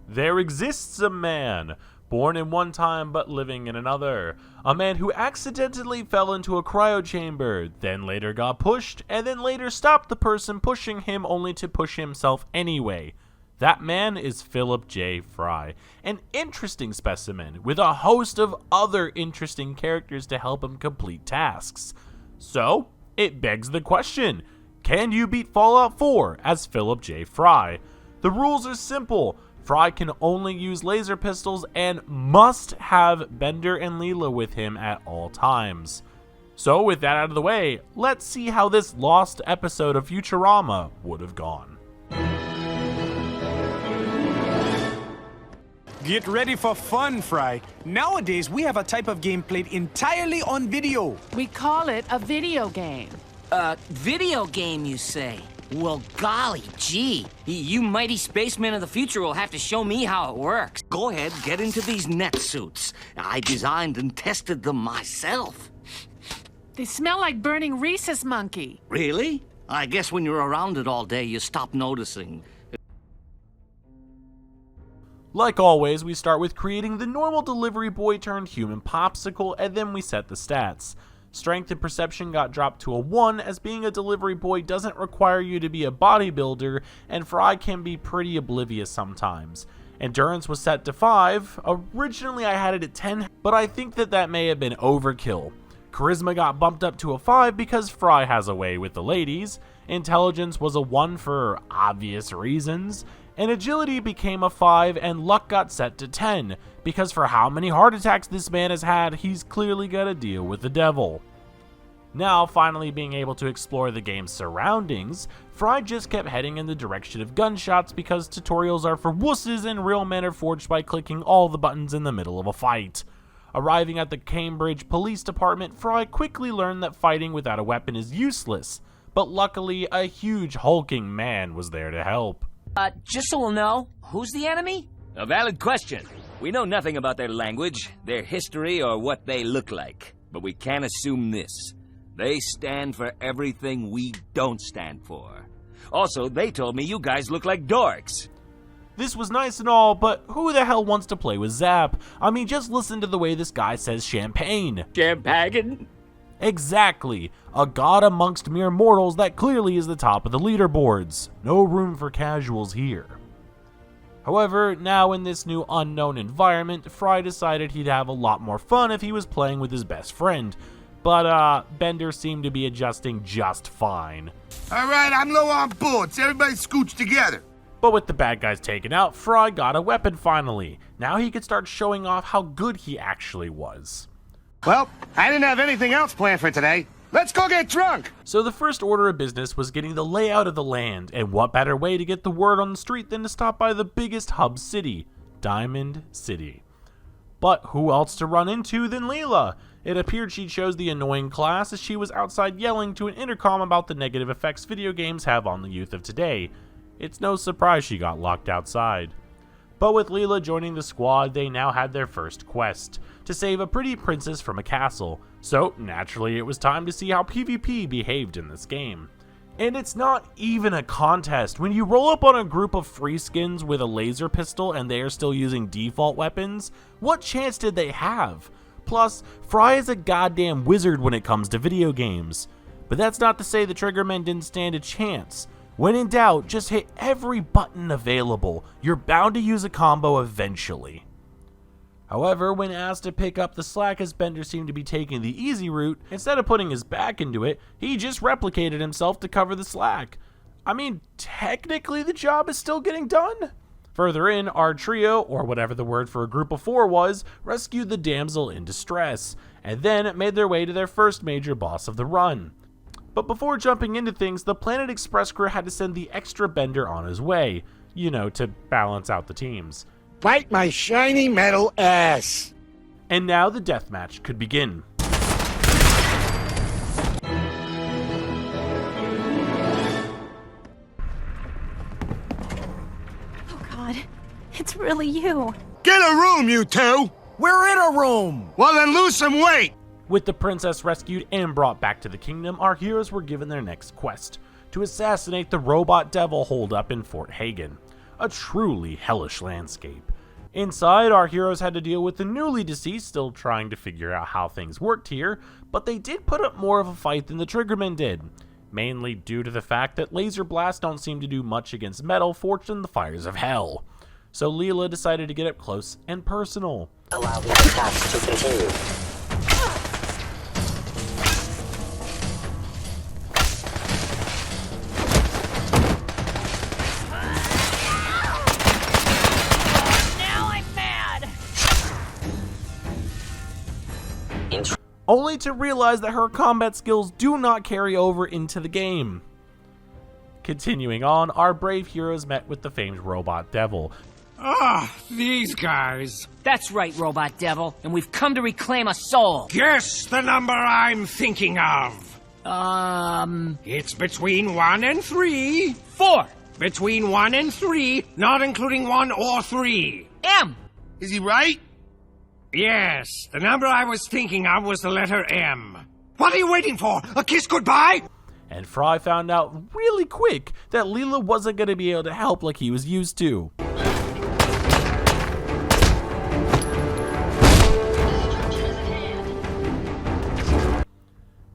There exists a man, born in one time but living in another. A man who accidentally fell into a cryo chamber, then later got pushed, and then later stopped the person pushing him only to push himself anyway. That man is Philip J. Fry, an interesting specimen with a host of other interesting characters to help him complete tasks. So, it begs the question, can you beat Fallout 4 as Philip J. Fry? The rules are simple. Fry can only use laser pistols and must have Bender and Leela with him at all times. So with that out of the way, let's see how this lost episode of Futurama would have gone. Get ready for fun, Fry. Nowadays, we have a type of game played entirely on video. We call it a video game. Video game, you say? Well, golly gee. You mighty spacemen of the future will have to show me how it works. Go ahead, get into these net suits. I designed and tested them myself. They smell like burning rhesus monkey. Really? I guess when you're around it all day, you stop noticing. Like always, we start with creating the normal delivery boy turned human popsicle, and then we set the stats. Strength and perception got dropped to a 1, as being a delivery boy doesn't require you to be a bodybuilder, and Fry can be pretty oblivious sometimes. Endurance was set to 5. Originally I had it at 10, but I think that may have been overkill. Charisma got bumped up to a 5 because Fry has a way with the ladies. Intelligence was a 1 for obvious reasons. And agility became a 5, and luck got set to 10, because for how many heart attacks this man has had, he's clearly got to deal with the devil. Now, finally being able to explore the game's surroundings, Fry just kept heading in the direction of gunshots because tutorials are for wusses and real men are forged by clicking all the buttons in the middle of a fight. Arriving at the Cambridge Police Department, Fry quickly learned that fighting without a weapon is useless, but luckily a huge hulking man was there to help. Just so we'll know, who's the enemy? A valid question. We know nothing about their language, their history, or what they look like. But we can assume this. They stand for everything we don't stand for. Also, they told me you guys look like dorks. This was nice and all, but who the hell wants to play with Zap? I mean, just listen to the way this guy says champagne. Champagne? Exactly. A god amongst mere mortals that clearly is the top of the leaderboards. No room for casuals here. However, now in this new unknown environment, Fry decided he'd have a lot more fun if he was playing with his best friend. But, Bender seemed to be adjusting just fine. Alright, I'm low on bullets. Everybody scooch together. But with the bad guys taken out, Fry got a weapon finally. Now he could start showing off how good he actually was. Well, I didn't have anything else planned for today. Let's go get drunk! So the first order of business was getting the layout of the land, and what better way to get the word on the street than to stop by the biggest hub city, Diamond City. But who else to run into than Leela? It appeared she chose the annoying class as she was outside yelling to an intercom about the negative effects video games have on the youth of today. It's no surprise she got locked outside. But with Leela joining the squad, they now had their first quest, to save a pretty princess from a castle, so naturally it was time to see how PvP behaved in this game. And it's not even a contest. When you roll up on a group of free skins with a laser pistol and they are still using default weapons, what chance did they have? Plus, Fry is a goddamn wizard when it comes to video games. But that's not to say the Triggermen didn't stand a chance. When in doubt, just hit every button available. You're bound to use a combo eventually. However, when asked to pick up the slack as Bender seemed to be taking the easy route, instead of putting his back into it, he just replicated himself to cover the slack. I mean, technically the job is still getting done. Further in, our trio, or whatever the word for a group of 4 was, rescued the damsel in distress, and then made their way to their first major boss of the run. But before jumping into things, the Planet Express crew had to send the extra Bender on his way, you know, to balance out the teams. Bite my shiny metal ass! And now the deathmatch could begin. Oh God, it's really you. Get a room, you two! We're in a room! Well then lose some weight! With the princess rescued and brought back to the kingdom, our heroes were given their next quest, to assassinate the robot devil holed up in Fort Hagen. a truly hellish landscape. Inside, our heroes had to deal with the newly deceased, still trying to figure out how things worked here, but they did put up more of a fight than the Triggermen did, mainly due to the fact that laser blasts don't seem to do much against metal forged in the fires of hell. So Leela decided to get up close and personal. Allow the attacks to continue. Only to realize that her combat skills do not carry over into the game. Continuing on, our brave heroes met with the famed Robot Devil. These guys. That's right, Robot Devil, and we've come to reclaim a soul. Guess the number I'm thinking of. It's between 1 and 3. 4. Between 1 and 3, not including 1 or 3. M. Is he right? Yes, the number I was thinking of was the letter M. What are you waiting for? A kiss goodbye? And Fry found out really quick that Leela wasn't going to be able to help like he was used to.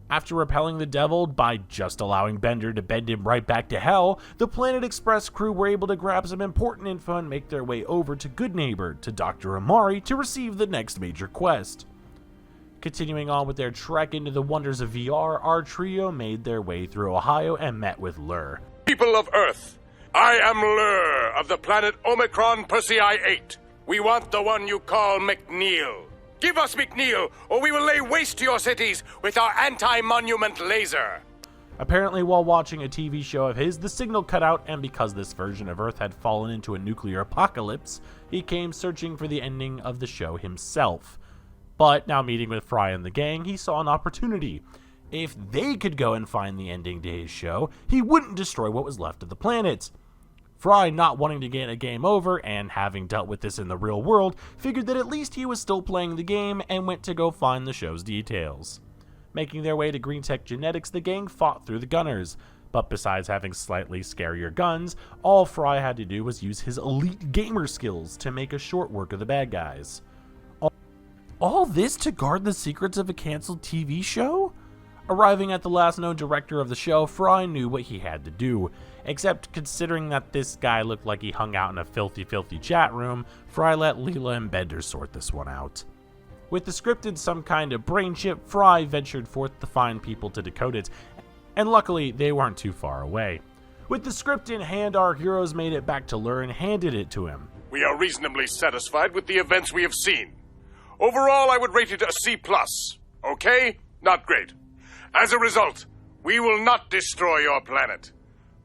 After repelling the devil by just allowing Bender to bend him right back to hell, the Planet Express crew were able to grab some important info and make their way over to Good Neighbor, to Dr. Amari, to receive the next major quest. Continuing on with their trek into the wonders of VR, our trio made their way through Ohio and met with Lur. People of Earth, I am Lur of the planet Omicron Persei 8. We want the one you call McNeil. Give us McNeil, or we will lay waste to your cities with our anti-monument laser. Apparently, while watching a TV show of his, the signal cut out, and because this version of Earth had fallen into a nuclear apocalypse, he came searching for the ending of the show himself. But now meeting with Fry and the gang, he saw an opportunity. If they could go and find the ending to his show, he wouldn't destroy what was left of the planet. Fry, not wanting to get a game over and having dealt with this in the real world, figured that at least he was still playing the game and went to go find the show's details. Making their way to Green Tech Genetics, the gang fought through the gunners, but besides having slightly scarier guns, all Fry had to do was use his elite gamer skills to make a short work of the bad guys. All this to guard the secrets of a cancelled TV show? Arriving at the last known director of the show, Fry knew what he had to do. Except considering that this guy looked like he hung out in a filthy chat room, Fry let Leela and Bender sort this one out. With the script in some kind of brain chip, Fry ventured forth to find people to decode it, and luckily they weren't too far away. With the script in hand, our heroes made it back to Lur and handed it to him. We are reasonably satisfied with the events we have seen. Overall, I would rate it a C+. Okay? Not great. As a result, we will not destroy your planet.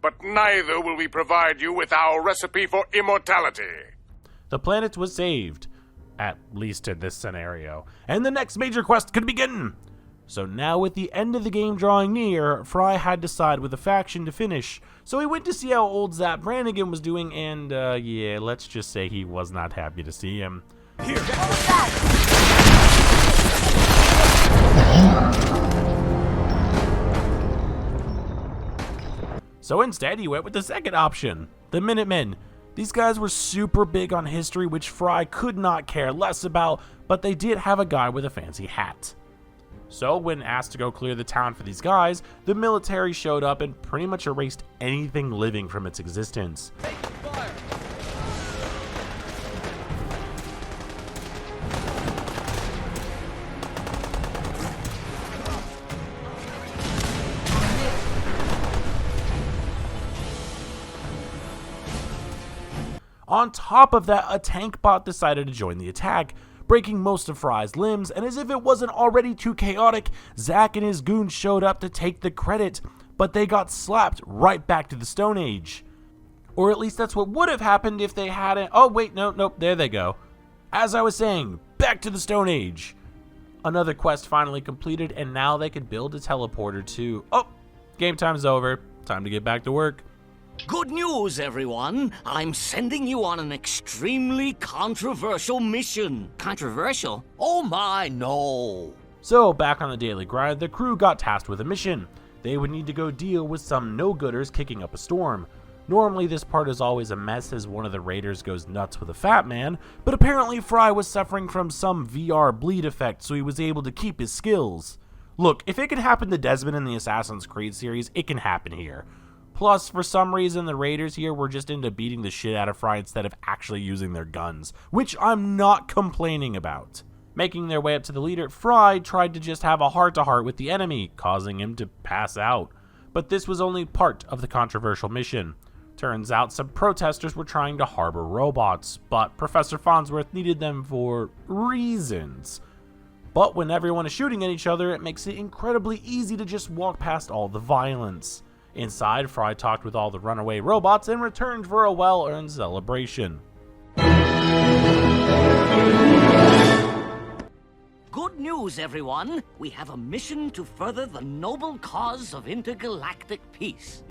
But neither will we provide you with our recipe for immortality. The planet was saved, at least in this scenario, and the next major quest could begin. So now with the end of the game drawing near, Fry had to side with a faction to finish. So he went to see how old Zap Brannigan was doing, and yeah, let's just say he was not happy to see him. Here. So instead, he went with the second option, the Minutemen. These guys were super big on history, which Fry could not care less about, but they did have a guy with a fancy hat. So when asked to go clear the town for these guys, the military showed up and pretty much erased anything living from its existence. On top of that, a tank bot decided to join the attack, breaking most of Fry's limbs, and as if it wasn't already too chaotic, Zack and his goons showed up to take the credit, but they got slapped right back to the Stone Age. Or at least that's what would have happened if they hadn't. Oh wait, nope, there they go. As I was saying, back to the Stone Age. Another quest finally completed, and now they could build a teleporter to... Oh, game time's over. Time to get back to work. Good news, everyone. I'm sending you on an extremely controversial mission. Controversial? Oh my, no. So, back on the daily grind, the crew got tasked with a mission. They would need to go deal with some no-gooders kicking up a storm. Normally this part is always a mess as one of the raiders goes nuts with a fat man, but apparently Fry was suffering from some VR bleed effect, so he was able to keep his skills. Look, if it could happen to Desmond in the Assassin's Creed series, it can happen here. Plus, for some reason, the raiders here were just into beating the shit out of Fry instead of actually using their guns, which I'm not complaining about. Making their way up to the leader, Fry tried to just have a heart-to-heart with the enemy, causing him to pass out. But this was only part of the controversial mission. Turns out some protesters were trying to harbor robots, but Professor Farnsworth needed them for reasons. But when everyone is shooting at each other, it makes it incredibly easy to just walk past all the violence. Inside, Fry talked with all the runaway robots and returned for a well-earned celebration. Good news, everyone. We have a mission to further the noble cause of intergalactic peace.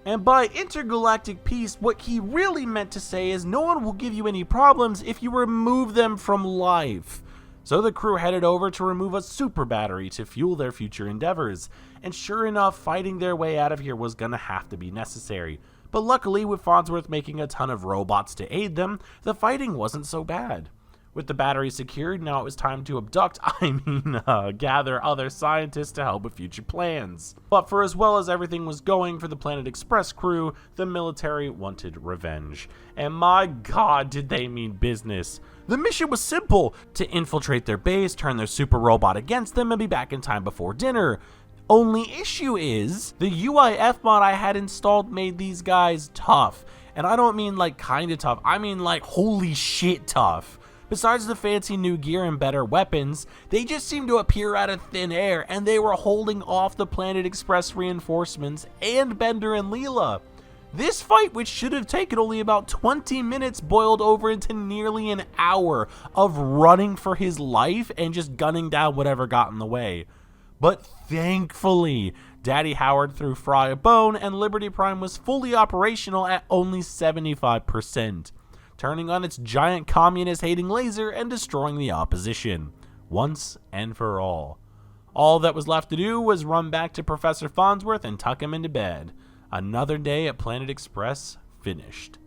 And by intergalactic peace, what he really meant to say is no one will give you any problems if you remove them from life. So the crew headed over to remove a super battery to fuel their future endeavors. And sure enough, fighting their way out of here was gonna have to be necessary. But luckily, with Farnsworth making a ton of robots to aid them, the fighting wasn't so bad. With the battery secured, now it was time to gather other scientists to help with future plans. But for as well as everything was going for the Planet Express crew, the military wanted revenge. And my god, did they mean business. The mission was simple: to infiltrate their base, turn their super robot against them, and be back in time before dinner. Only issue is, the UIF mod I had installed made these guys tough. And I don't mean like kinda tough, I mean like holy shit tough. Besides the fancy new gear and better weapons, they just seemed to appear out of thin air, and they were holding off the Planet Express reinforcements and Bender and Leela. This fight, which should have taken only about 20 minutes, boiled over into nearly an hour of running for his life and just gunning down whatever got in the way. But thankfully, Daddy Howard threw Fry a bone, and Liberty Prime was fully operational at only 75%. Turning on its giant communist-hating laser and destroying the opposition, once and for all. All that was left to do was run back to Professor Farnsworth and tuck him into bed. Another day at Planet Express finished.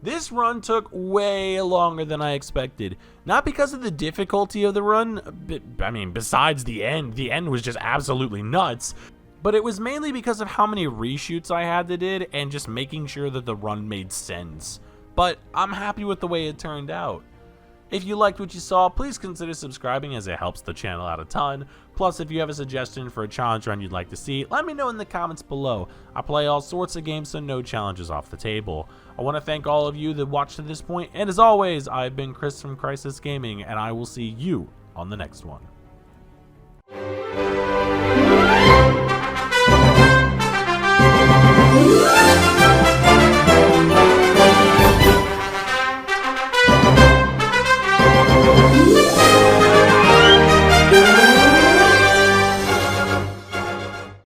This run took way longer than I expected. Not because of the difficulty of the run, besides the end was just absolutely nuts. But it was mainly because of how many reshoots I had to do and just making sure that the run made sense. But I'm happy with the way it turned out. If you liked what you saw, please consider subscribing as it helps the channel out a ton. Plus, if you have a suggestion for a challenge run you'd like to see, let me know in the comments below. I play all sorts of games, so no challenges off the table. I want to thank all of you that watched to this point, and as always, I've been Chris from Crisis Gaming, and I will see you on the next one.